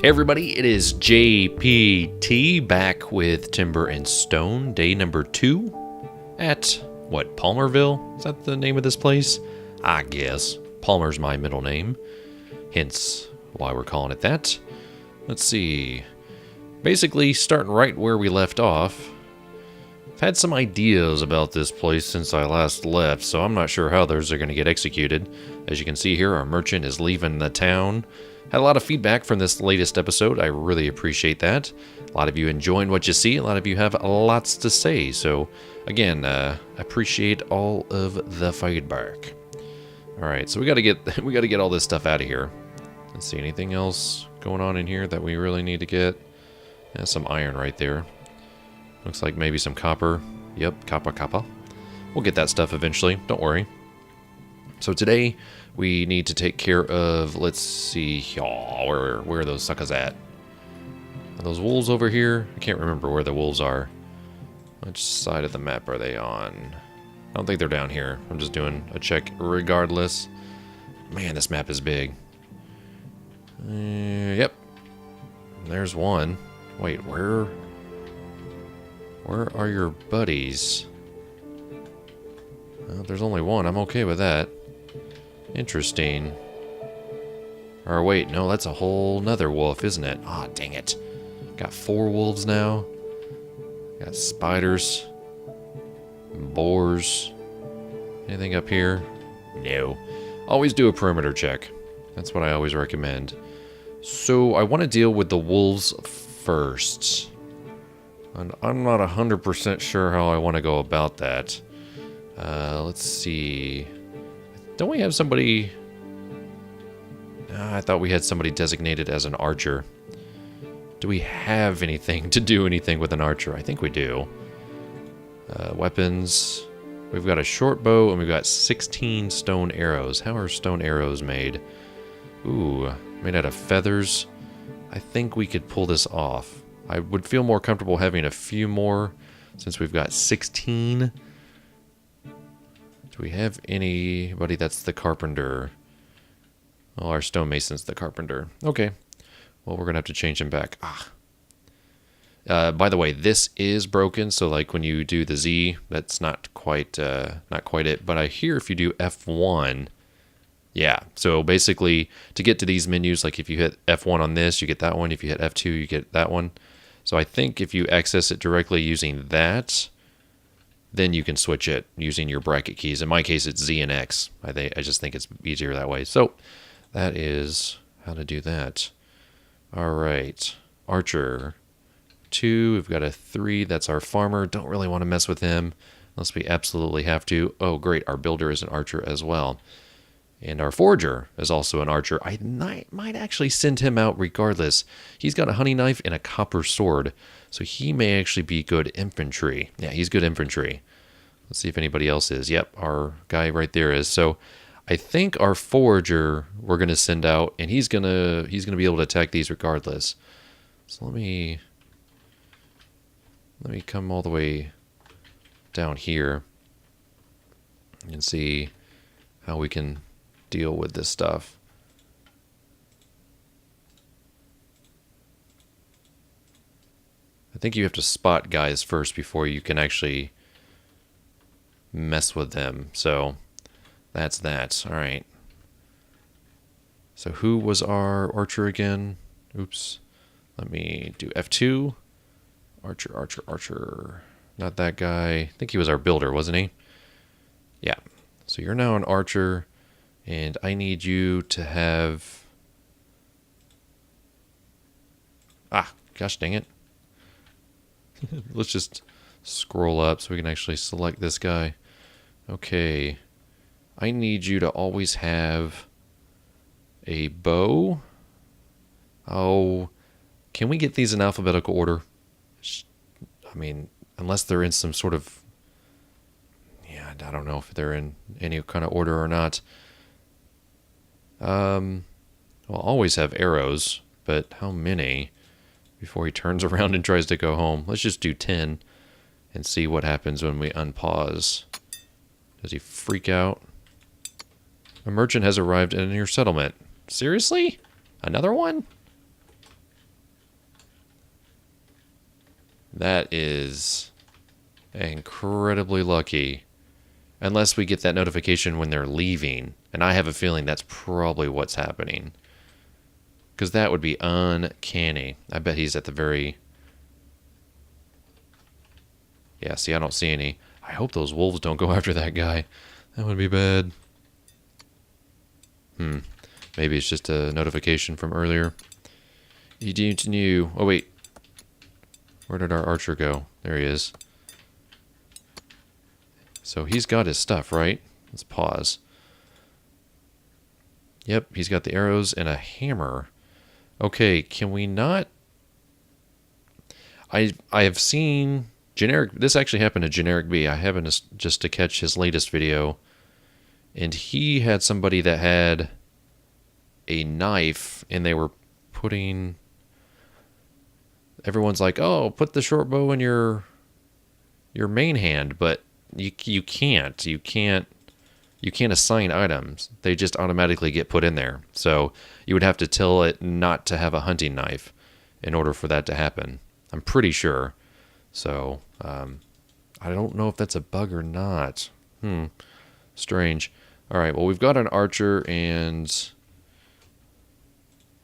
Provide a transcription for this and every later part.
Hey everybody, it is JPT back with Timber and Stone, day number 2 at, Palmerville? Is that the name of this place? I guess. Palmer's my middle name, hence why we're calling it that. Let's see. Basically, starting right where we left off, I've had some ideas about this place since I last left, so I'm not sure how those are going to get executed. As you can see here, our merchant is leaving the town. Had a lot of feedback from this latest episode. I really appreciate that. A lot of you enjoying what you see. A lot of you have lots to say. So, again, appreciate all of the feedback. All right, so we got to get all this stuff out of here. Let's see, anything else going on in here that we really need to get? Yeah, some iron right there. Looks like maybe some copper. Yep, copper. We'll get that stuff eventually. Don't worry. So today we need to take care of, let's see, where are those suckers at? Are those wolves over here? I can't remember where the wolves are. Which side of the map are they on? I don't think they're down here. I'm just doing a check regardless. Man, this map is big. Yep. There's one. Wait, where are your buddies? Well, there's only one. I'm okay with that. Interesting. Or wait, no, that's a whole nother wolf, isn't it? Ah, dang it. Got 4 wolves now. Got spiders. Boars. Anything up here? No. Always do a perimeter check. That's what I always recommend. So, I want to deal with the wolves first. And I'm not 100% sure how I want to go about that. Let's see. Don't we have somebody... I thought we had somebody designated as an archer. Do we have anything to do anything with an archer? I think we do. Weapons. We've got a short bow and we've got 16 stone arrows. How are stone arrows made? Ooh, made out of feathers. I think we could pull this off. I would feel more comfortable having a few more since we've got 16. Do we have anybody that's the carpenter? Well, our stonemason's the carpenter. Okay. Well, we're going to have to change him back. By the way, this is broken, so like when you do the Z, that's not quite it. But I hear if you do F1, yeah. So basically, to get to these menus, like if you hit F1 on this, you get that one. If you hit F2, you get that one. So I think if you access it directly using that, then you can switch it using your bracket keys. In my case, it's Z and X. I just think it's easier that way. So that is how to do that. All right. Archer 2. We've got a 3. That's our farmer. Don't really want to mess with him unless we absolutely have to. Oh, great. Our builder is an archer as well. And our forager is also an archer. I might actually send him out regardless. He's got a honey knife and a copper sword. So he may actually be good infantry. Yeah, he's good infantry. Let's see if anybody else is. Yep, our guy right there is. So I think our forager we're going to send out, and he's gonna be able to attack these regardless. So let me come all the way down here and see how we can deal with this stuff. I think you have to spot guys first before you can actually mess with them. So that's that. All right. So who was our archer again? Oops. Let me do F2. Archer. Not that guy. I think he was our builder, wasn't he? Yeah. So you're now an archer, and I need you to have... gosh dang it. Let's just scroll up so we can actually select this guy. Okay. I need you to always have a bow. Oh, can we get these in alphabetical order? I mean, unless they're in some sort of... Yeah, I don't know if they're in any kind of order or not. Well, I'll always have arrows, but how many before he turns around and tries to go home? Let's just do 10 and see what happens when we unpause. Does he freak out? A merchant has arrived in your settlement. Seriously? Another one? That is incredibly lucky. Unless we get that notification when they're leaving. And I have a feeling that's probably what's happening. Because that would be uncanny. I bet he's at the very... Yeah, see, I don't see any. I hope those wolves don't go after that guy. That would be bad. Maybe it's just a notification from earlier. You didn't know. Oh, wait. Where did our archer go? There he is. So he's got his stuff, right? Let's pause. Yep, he's got the arrows and a hammer. Okay, can we not... I have seen generic... This actually happened to Generic B. I happened just to catch his latest video. And he had somebody that had a knife, and they were putting... Everyone's like, oh, put the short bow in your main hand, but you can't. You can't assign items. They just automatically get put in there. So you would have to tell it not to have a hunting knife in order for that to happen. I'm pretty sure. So I don't know if that's a bug or not. Strange. All right, well, we've got an archer and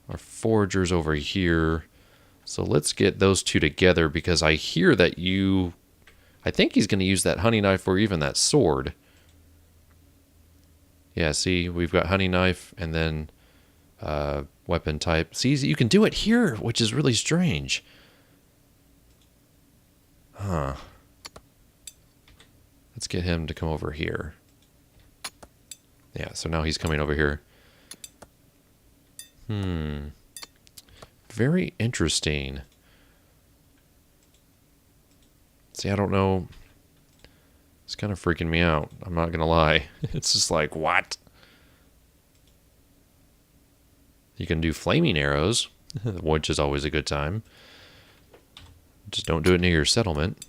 our foragers over here. So let's get those two together because I hear that I think he's going to use that hunting knife or even that sword. Yeah, see, we've got hunting knife and then weapon type. See, you can do it here, which is really strange. Huh. Let's get him to come over here. Yeah, so now he's coming over here. Very interesting. See, I don't know. It's kind of freaking me out. I'm not going to lie. It's just like, what? You can do flaming arrows, which is always a good time. Just don't do it near your settlement.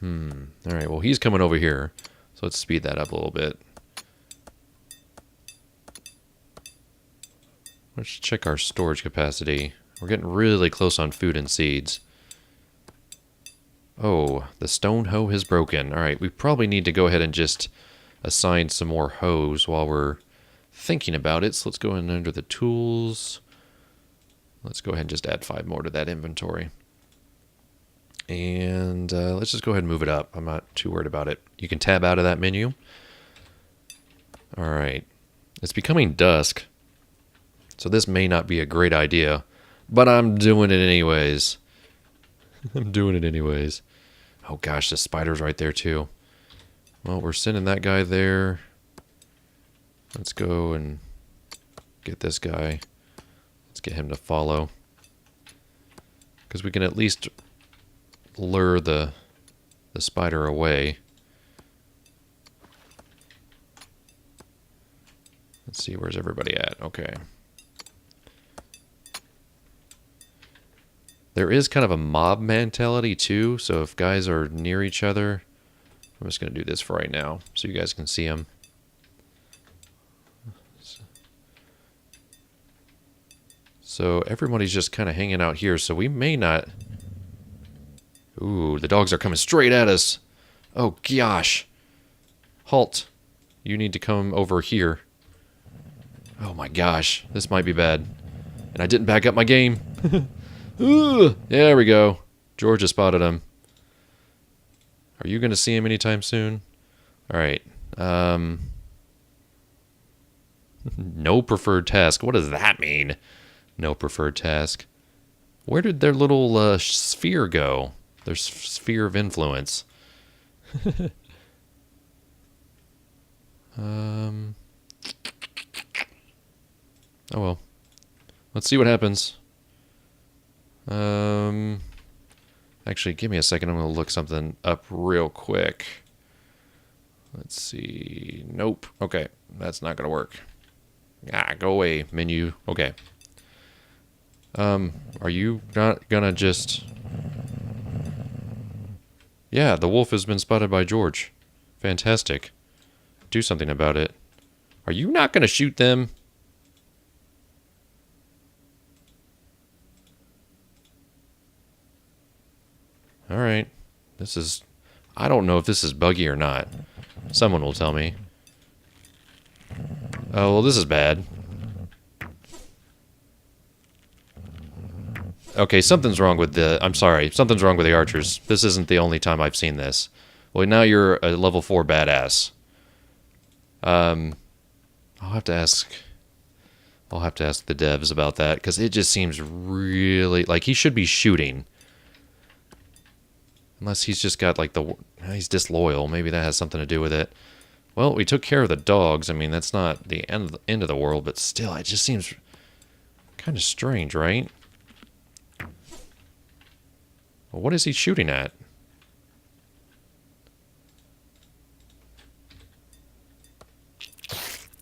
All right, well, he's coming over here. So let's speed that up a little bit. Let's check our storage capacity. We're getting really close on food and seeds. Oh, the stone hoe has broken. All right, we probably need to go ahead and just assign some more hoes while we're thinking about it. So let's go in under the tools. Let's go ahead and just add 5 more to that inventory. And let's just go ahead and move it up. I'm not too worried about it. You can tab out of that menu. All right. It's becoming dusk. So this may not be a great idea, but I'm doing it anyways. I'm doing it anyways. Oh gosh, the spider's right there too. Well, we're sending that guy there. Let's go and get this guy. Let's get him to follow. Because we can at least lure the spider away. Let's see, where's everybody at? Okay. There is kind of a mob mentality too, so if guys are near each other, I'm just going to do this for right now so you guys can see them. So everybody's just kind of hanging out here, so we may not... Ooh, the dogs are coming straight at us. Oh gosh. Halt. You need to come over here. Oh my gosh, this might be bad. And I didn't back up my game. Ooh, there we go. Georgia spotted him. Are you going to see him anytime soon? All right. No preferred task. What does that mean? No preferred task. Where did their little sphere go? Their sphere of influence. Oh well. Let's see what happens. Actually, give me a second. I'm going to look something up real quick. Let's see. Nope. Okay. That's not going to work. Ah, go away, menu. Okay. Are you not going to just... Yeah, the wolf has been spotted by George. Fantastic. Do something about it. Are you not going to shoot them? Alright. This is... I don't know if this is buggy or not. Someone will tell me. Oh, well, this is bad. Okay, something's wrong with the... I'm sorry. Something's wrong with the archers. This isn't the only time I've seen this. Well, now you're a level 4 badass. I'll have to ask... I'll have to ask the devs about that, because it just seems really... Like, he should be shooting. Unless he's just got, like, the... He's disloyal. Maybe that has something to do with it. Well, we took care of the dogs. I mean, that's not the end of the world, but still, it just seems kind of strange, right? Well, what is he shooting at?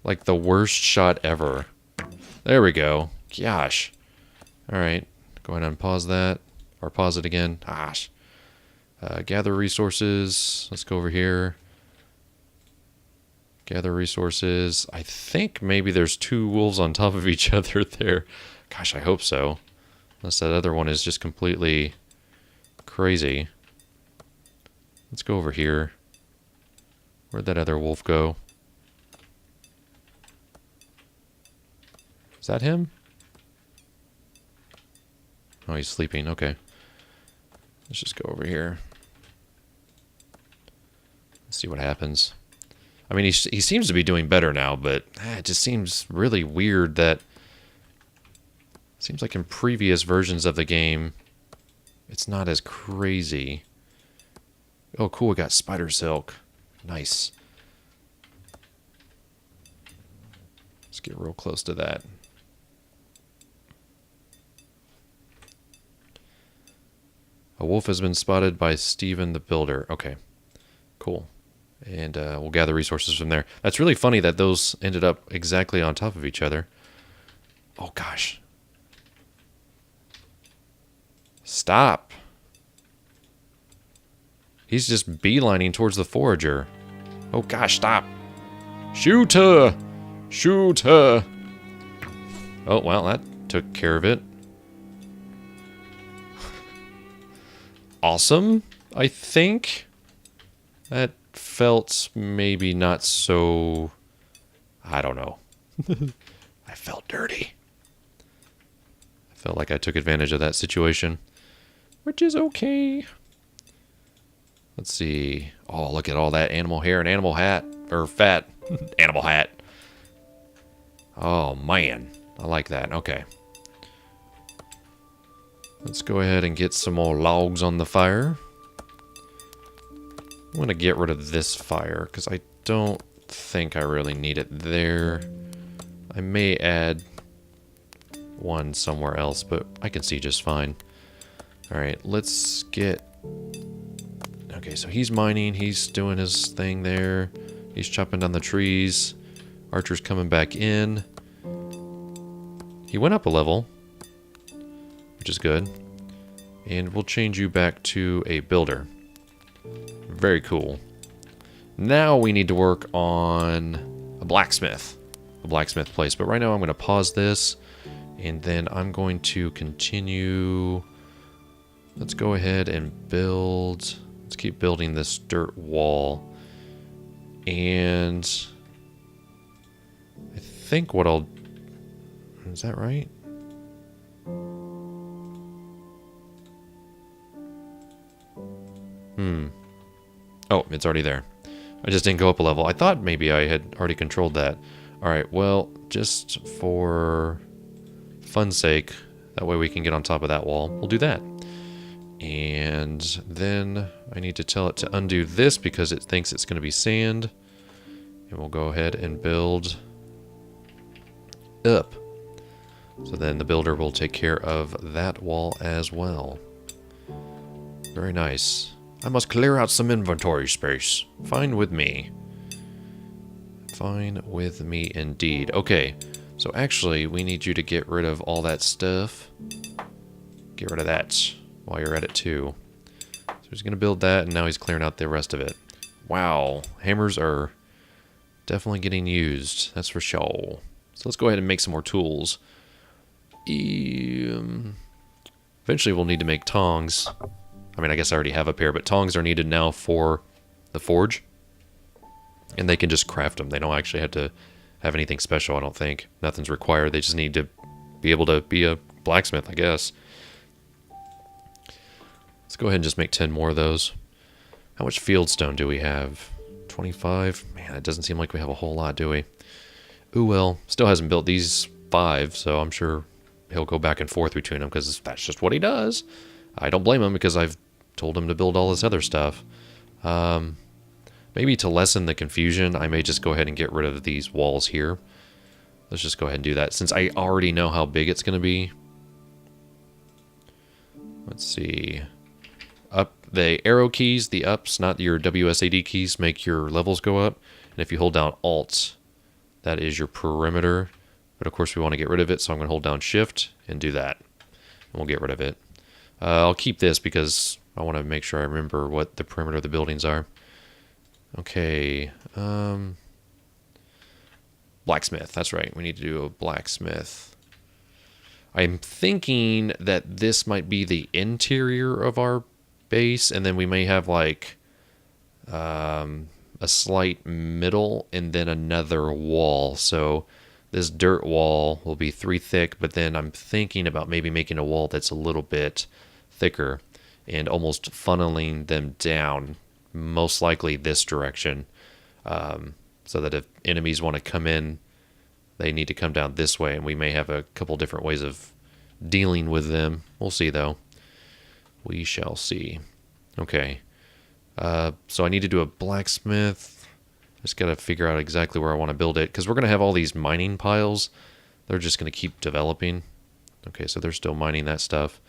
Like the worst shot ever. There we go. Gosh. Alright. Go ahead and pause that. Or pause it again. Gosh. Gather resources. Let's go over here. Gather resources. I think maybe there's 2 wolves on top of each other there. Gosh, I hope so. Unless that other one is just completely crazy. Let's go over here. Where'd that other wolf go? Is that him? Oh, he's sleeping. Okay. Let's just go over here. Let's see what happens. I mean, he seems to be doing better now, but it just seems really weird that... Seems like in previous versions of the game, it's not as crazy. Oh, cool, we got spider silk. Nice. Let's get real close to that. A wolf has been spotted by Steven the Builder. Okay, cool. And we'll gather resources from there. That's really funny that those ended up exactly on top of each other. Oh, gosh. Stop. He's just beelining towards the forager. Oh, gosh, stop. Shoot her! Shoot her! Oh, well, that took care of it. Awesome, I think. That felt maybe not so... I don't know. I felt dirty. I felt like I took advantage of that situation. Which is okay. Let's see. Oh, look at all that animal hair and animal hat. Or fat. Animal hat. Oh, man. I like that. Okay. Let's go ahead and get some more logs on the fire. I'm going to get rid of this fire, because I don't think I really need it there. I may add one somewhere else, but I can see just fine. Alright, let's get... Okay, so he's mining, he's doing his thing there. He's chopping down the trees. Archer's coming back in. He went up a level, which is good. And we'll change you back to a builder. Very cool. Now we need to work on a blacksmith place. But right now I'm going to pause this, and then I'm going to continue. Let's go ahead and build. Let's keep building this dirt wall. And I think what I'll... Is that right? Oh, it's already there. I just didn't go up a level. I thought maybe I had already controlled that. Alright, well, just for fun's sake, that way we can get on top of that wall, we'll do that. And then I need to tell it to undo this because it thinks it's going to be sand. And we'll go ahead and build up. So then the builder will take care of that wall as well. Very nice. I must clear out some inventory space. Fine with me. Fine with me indeed. Okay, so actually we need you to get rid of all that stuff. Get rid of that while you're at it too. So he's going to build that, and now he's clearing out the rest of it. Wow, hammers are definitely getting used. That's for sure. So let's go ahead and make some more tools. Eventually we'll need to make tongs. I mean, I guess I already have a pair, but tongs are needed now for the forge. And they can just craft them. They don't actually have to have anything special, I don't think. Nothing's required. They just need to be able to be a blacksmith, I guess. Let's go ahead and just make 10 more of those. How much fieldstone do we have? 25? Man, it doesn't seem like we have a whole lot, do we? Ooh, well, still hasn't built these 5, so I'm sure he'll go back and forth between them because that's just what he does. I don't blame him because I've told him to build all this other stuff. Maybe to lessen the confusion, I may just go ahead and get rid of these walls here. Let's just go ahead and do that since I already know how big it's going to be. Let's see. Up the arrow keys, the ups, not your WSAD keys, make your levels go up. And if you hold down Alt, that is your perimeter. But of course we want to get rid of it, so I'm going to hold down Shift and do that. And we'll get rid of it. I'll keep this because I want to make sure I remember what the perimeter of the buildings are. Okay. Blacksmith, that's right. We need to do a blacksmith. I'm thinking that this might be the interior of our base, and then we may have like a slight middle and then another wall. So this dirt wall will be 3 thick, but then I'm thinking about maybe making a wall that's a little bit thicker and almost funneling them down, most likely this direction, so that if enemies want to come in, they need to come down this way, and we may have a couple different ways of dealing with them. We'll see, though. We shall see. Okay. So I need to do a blacksmith. Just got to figure out exactly where I want to build it, because we're going to have all these mining piles. They're just going to keep developing. Okay, so they're still mining that stuff.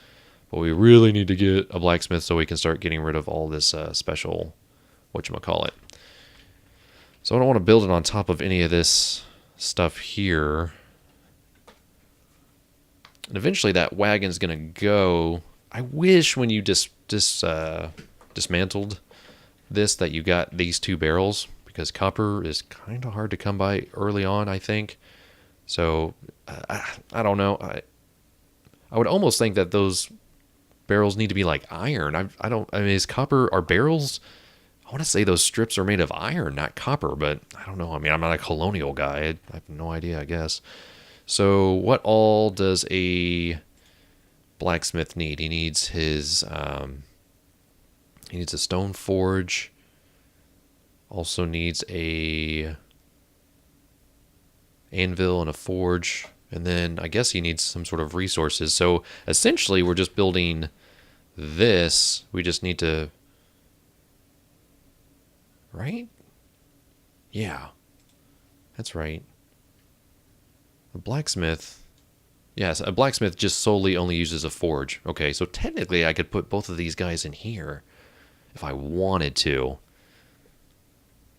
But we really need to get a blacksmith so we can start getting rid of all this special whatchamacallit. So I don't want to build it on top of any of this stuff here. And eventually that wagon's going to go. I wish when you dismantled this that you got these 2 barrels, because copper is kind of hard to come by early on, I think. So I don't know. I would almost think that those barrels need to be like iron. I mean, is copper, are barrels, I want to say those strips are made of iron, not copper, but I don't know. I mean, I'm not a colonial guy. I have no idea, I guess. So what all does a blacksmith need? He needs his, he needs a stone forge. Also needs a anvil and a forge. And then I guess he needs some sort of resources. So essentially we're just building this. We just need to, right? Yeah, that's right. A blacksmith. Yes, a blacksmith just solely only uses a forge. Okay, so technically I could put both of these guys in here if I wanted to.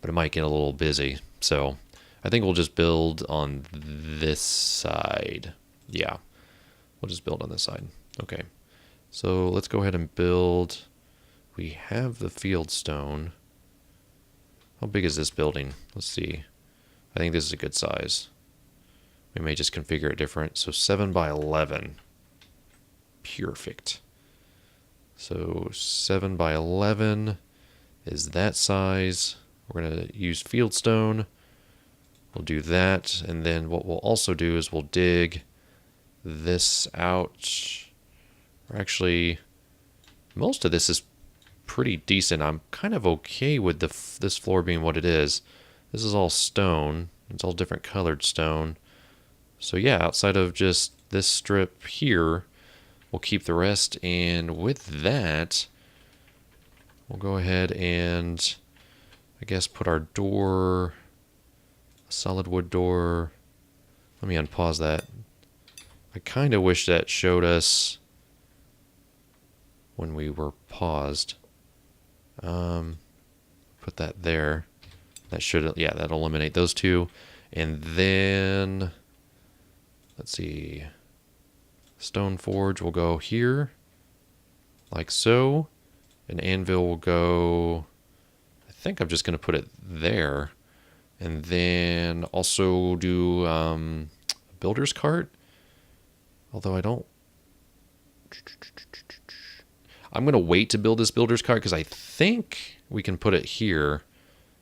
But it might get a little busy. So I think we'll just build on this side. Yeah, we'll just build on this side. Okay, so let's go ahead and build. We have the fieldstone. How big is this building? Let's see. I think this is a good size. We may just configure it different. So 7 by 11. Perfect. So 7 by 11 is that size. We're going to use fieldstone. We'll do that. And then what we'll also do is we'll dig this out. Or actually, most of this is pretty decent. I'm kind of okay with this floor being what it is. This is all stone. It's all different colored stone. So yeah, outside of just this strip here, we'll keep the rest. And with that, we'll go ahead and I guess put our door, a solid wood door. Let me unpause that. I kind of wish that showed us when we were paused. Put that there. That should, yeah, that'll eliminate those two. And then, let's see, stone forge will go here, like so. An anvil will go, I think I'm just going to put it there. And then also do a builder's cart. Although I don't, I'm going to wait to build this builder's cart because I think we can put it here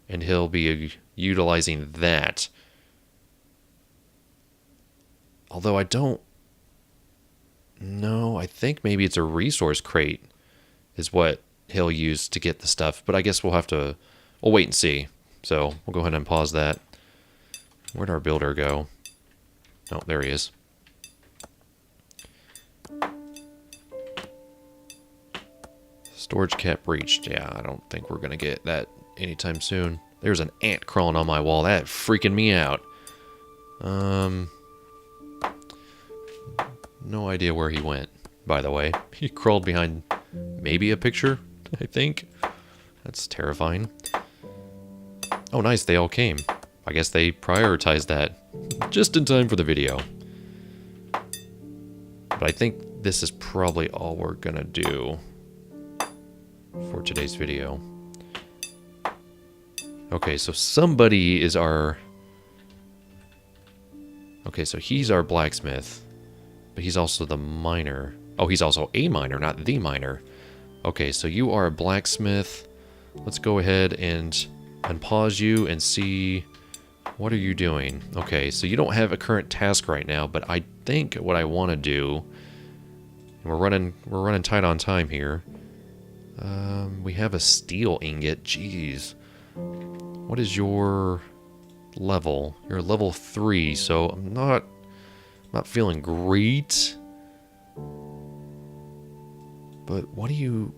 and he'll be utilizing that. Although I don't know. I think maybe it's a resource crate is what he'll use to get the stuff. But I guess we'll wait and see. So we'll go ahead and pause that. Where'd our builder go? Oh, there he is. Storage cap breached. Yeah, I don't think we're going to get that anytime soon. There's an ant crawling on my wall. That freaking me out. No idea where he went, by the way. He crawled behind maybe a picture, I think. That's terrifying. Oh, nice. They all came. I guess they prioritized that just in time for the video. But I think this is probably all we're going to do for today's video. Okay, so somebody is our... Okay, so he's our blacksmith. But he's also the miner. Oh, he's also a miner, not the miner. Okay, so you are a blacksmith. Let's go ahead and unpause you and see... What are you doing? Okay, so you don't have a current task right now, but I think what I want to do... And we're running tight on time here. We have a steel ingot. Jeez. What is your level? You're level 3, so I'm not feeling great. But what do you...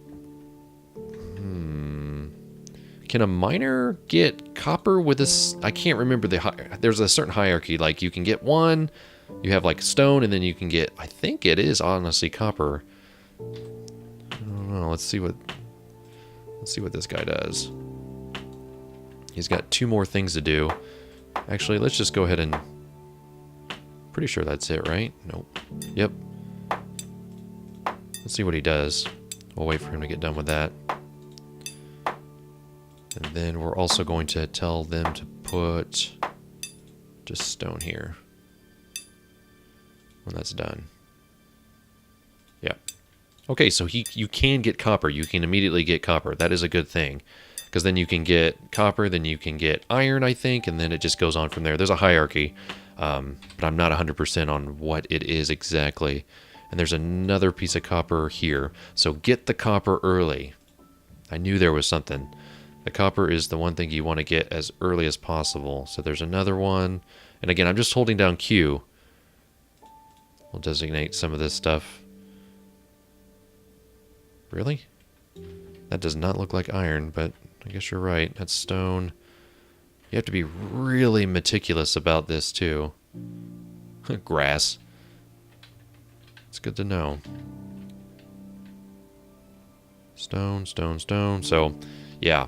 Can a miner get copper with this? I can't remember there's a certain hierarchy. Like you can get one, you have like stone, and then you can get, I think it is honestly copper. I don't know. Let's see what this guy does. He's got 2 more things to do. Actually, let's just go ahead and... Pretty sure that's it, right? Nope. Yep. Let's see what he does. We'll wait for him to get done with that. And then we're also going to tell them to put just stone here when that's done. Yeah. Okay, so you can get copper. You can immediately get copper. That is a good thing. Because then you can get copper, then you can get iron, I think, and then it just goes on from there. There's a hierarchy, but I'm not 100% on what it is exactly. And there's another piece of copper here. So get the copper early. I knew there was something. The copper is the one thing you want to get as early as possible. So there's another one. And again, I'm just holding down Q. We'll designate some of this stuff. Really? That does not look like iron, but I guess you're right. That's stone. You have to be really meticulous about this, too. Grass. It's good to know. Stone, stone, stone. So, yeah.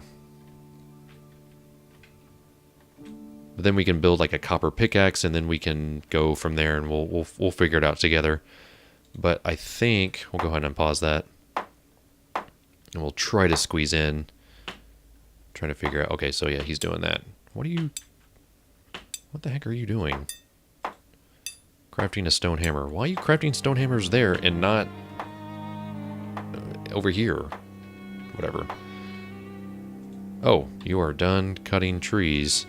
But then we can build like a copper pickaxe, and then we can go from there, and we'll figure it out together. But I think we'll go ahead and pause that. And we'll try to squeeze in. Trying to figure out... Okay, so yeah, he's doing that. What the heck are you doing? Crafting a stone hammer. Why are you crafting stone hammers there and not over here? Whatever. Oh, you are done cutting trees.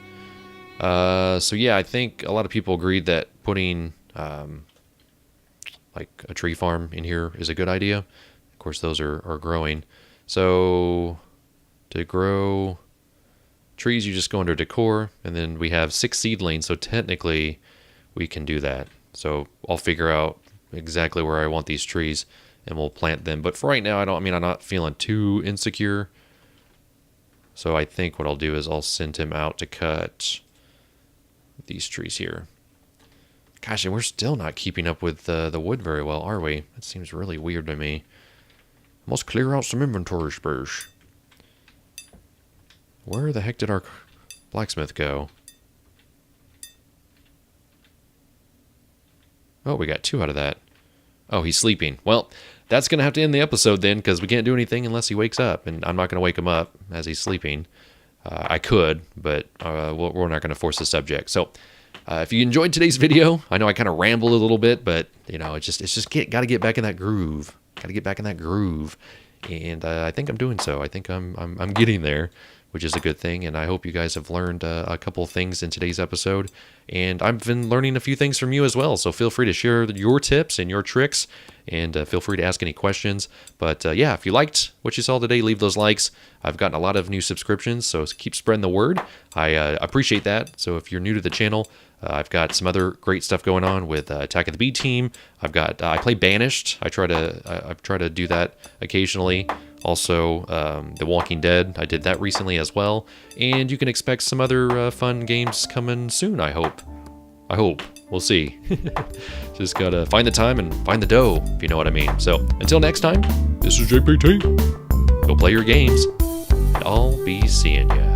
So yeah, I think a lot of people agreed that putting like a tree farm in here is a good idea. Of course, those are growing. So to grow trees, you just go under decor, and then we have 6 seedlings, so technically we can do that. So I'll figure out exactly where I want these trees, and we'll plant them. But for right now, I'm not feeling too insecure. So I think what I'll do is I'll send him out to cut these trees here. Gosh, and we're still not keeping up with the wood very well, are we? That seems really weird to me. Must clear out some inventory space. Where the heck did our blacksmith go? Oh, we got 2 out of that. Oh, he's sleeping. Well, that's going to have to end the episode then, because we can't do anything unless he wakes up, and I'm not going to wake him up as he's sleeping. I could, but we're not going to force the subject. So, if you enjoyed today's video, I know I kind of rambled a little bit, but you know, it's just got to get back in that groove. Got to get back in that groove. and I think I'm doing so. I think I'm getting there, which is a good thing. And I hope you guys have learned a couple of things in today's episode. And I've been learning a few things from you as well. So feel free to share your tips and your tricks, and feel free to ask any questions. But yeah, if you liked what you saw today, leave those likes. I've gotten a lot of new subscriptions, so keep spreading the word. I appreciate that. So if you're new to the channel, I've got some other great stuff going on with Attack of the B Team. I've got I play Banished. I try to do that occasionally. Also, The Walking Dead. I did that recently as well. And you can expect some other fun games coming soon, I hope. We'll see. Just gotta find the time and find the dough, if you know what I mean. So, until next time, this is JPT. Go play your games, and I'll be seeing ya.